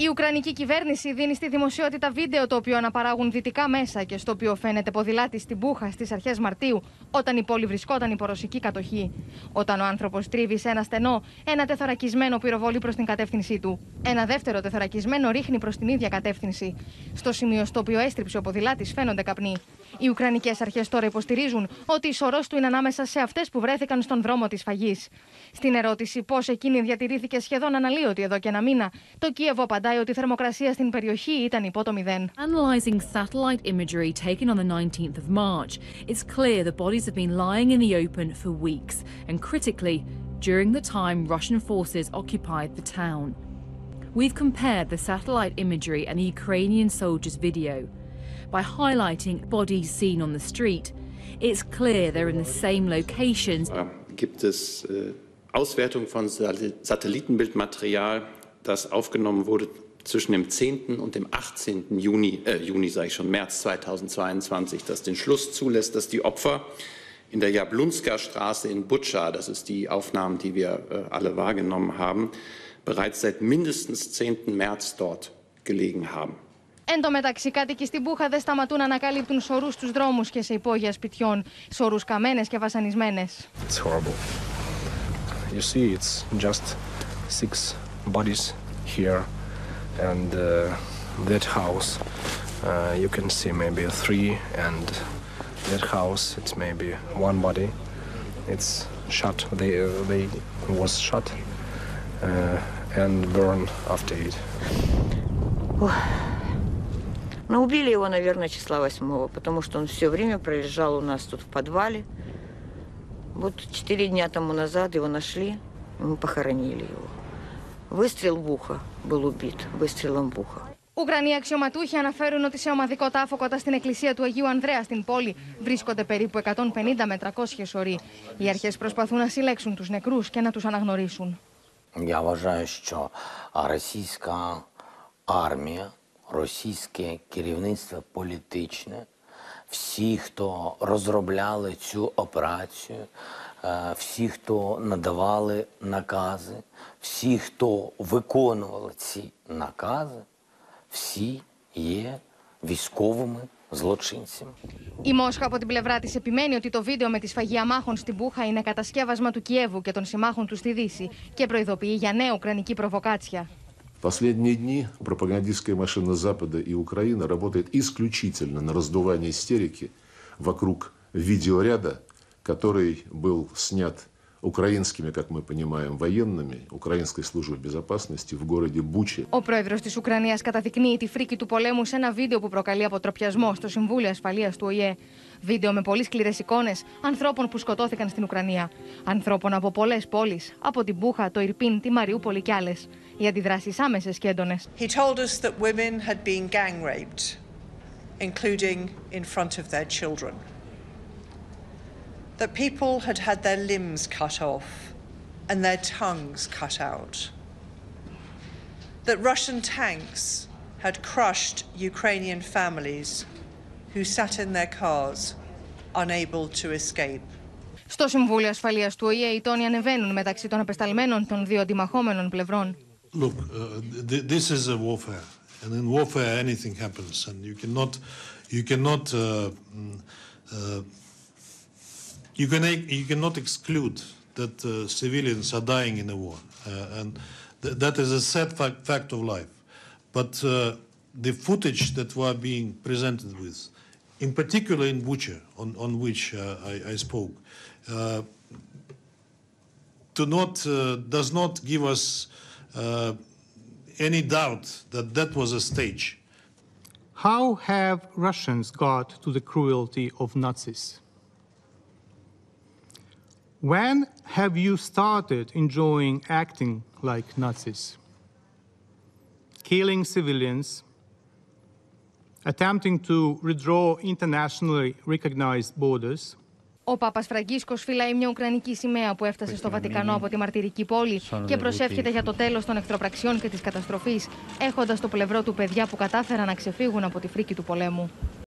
Η ουκρανική κυβέρνηση δίνει στη δημοσιότητα βίντεο το οποίο αναπαράγουν δυτικά μέσα και στο οποίο φαίνεται ποδηλάτη στην Μπούχα στις αρχές Μαρτίου, όταν η πόλη βρισκόταν υπό ρωσική κατοχή. Όταν ο άνθρωπος τρίβει σε ένα στενό, ένα τεθωρακισμένο πυροβολεί προς την κατεύθυνσή του. Ένα δεύτερο τεθωρακισμένο ρίχνει προς την ίδια κατεύθυνση. Στο σημείο στο οποίο έστριψε ο ποδηλάτης φαίνονται καπνοί. Οι ουκρανικές αρχές τώρα υποστηρίζουν ότι η σορός του είναι ανάμεσα σε αυτές που βρέθηκαν στον δρόμο της σφαγής. Στην ερώτηση πώς εκείνη διατηρήθηκε σχεδόν αναλύωτη εδώ και ένα μήνα, το Κιέβου απαντάει ότι η θερμοκρασία στην περιοχή ήταν υπό το 0. Analyzing satellite imagery taken on the 19th of March, it's clear the bodies have been lying in the open for weeks, and critically, during the time Russian forces occupied the town. We've compared the satellite imagery and the Ukrainian soldiers' video. By highlighting bodies seen on the street, it's clear they're in the same locations. Gibt es Auswertung von Satellitenbildmaterial, das aufgenommen wurde zwischen dem 10. und dem 18. Juni sage ich schon, März 2022, das den Schluss zulässt, dass die Opfer in der Jablunska-Straße in Butscha, das ist die Aufnahmen, die wir alle wahrgenommen haben, bereits seit mindestens 10. März dort gelegen haben. Εν τω μεταξύ, κάτοικοι στην Μπούχα δεν σταματούν να ανακαλύπτουν σορούς στους δρόμους και σε υπόγεια σπιτιών, σορούς καμένες και βασανισμένες. It's horrible. You see, it's just 6 bodies here, and that house, you can see maybe 3, and that house, it's maybe 1 body. It's shot. They was shot and burned after it. Но убили его, наверное, числа 8-го, потому что он все время пролежал у нас тут в подвале. Вот 4 дня тому назад его нашли, и мы похоронили его. Выстрел в ухо был убит, выстрелом в ухо. Ουκρανοί αξιωματούχοι αναφέρουν ότι σε ομαδικό τάφο κοντά στην εκκλησία του Αγίου Ανδρέα στην πόλη βρίσκονται περίπου 150 με 300 σοροί. Οι αρχές προσπαθούν να συλλέξουν τους νεκρούς και να τους αναγνωρίσουν. Я вважаю, що російська армія, російське керівництво політичне, всі, хто розробляли цю операцію, всі, хто надавали накази, всі, хто виконували ці накази, всі є військовими злочинцями. Η Μόσχα από την πλευρά της επιμένει ότι το βίντεο με τη σφαγή αμάχων στην Μπούχα είναι κατασκεύασμα του Κιέβου και των συμμάχων του στη Δύση και προειδοποιεί για νέα ουκρανική προβοκάτσια. В последние дни пропагандистская машина Запада и Украины работает исключительно на раздувание истерики вокруг видеоряда, который был снят украинскими, как мы понимаем, военными, Украинской службой безопасности в городе Буче. Ο πρόεδρος της Ουκρανίας καταδεικνύει τη φρίκη του πολέμου σε ένα βίντεο που προκαλεί αποτροπιασμό στο Συμβούλιο Ασφαλείας του ΟΗΕ. Βίντεο με πολύ σκληρές εικόνες ανθρώπων που σκοτώθηκαν στην Ουκρανία. Ανθρώπων από πολλές πόλεις, από την Μπούχα, το Ιρπίν, τη Μαριούπολη κι άλλες. Οι αντιδράσεις άμεσες και έντονες. He told us that women had been gang raped, including in front of their children. That people had had their limbs cut off and their tongues cut out. That Russian tanks had crushed Ukrainian families who sat in their cars, unable to escape. Στο Συμβούλιο Ασφαλείας του ΟΗΕ οι τόνοι ανεβαίνουν μεταξύ των απεσταλμένων των δύο αντιμαχόμενων πλευρών. Look, this is a warfare, and in warfare anything happens, and you cannot exclude that civilians are dying in a war, and that is a sad fact of life. But the footage that we are being presented with, in particular in Bucha, on which I spoke, does not give us any doubt that that was a stage. How have Russians got to the cruelty of Nazis? When have you started enjoying acting like Nazis? Killing civilians, attempting to redraw internationally recognized borders. Ο Πάπας Φραγκίσκος φυλάει μια ουκρανική σημαία που έφτασε στο Βατικανό από τη μαρτυρική πόλη και προσεύχεται για το τέλος των εχθροπραξιών και της καταστροφής, έχοντας στο πλευρό του παιδιά που κατάφεραν να ξεφύγουν από τη φρίκη του πολέμου.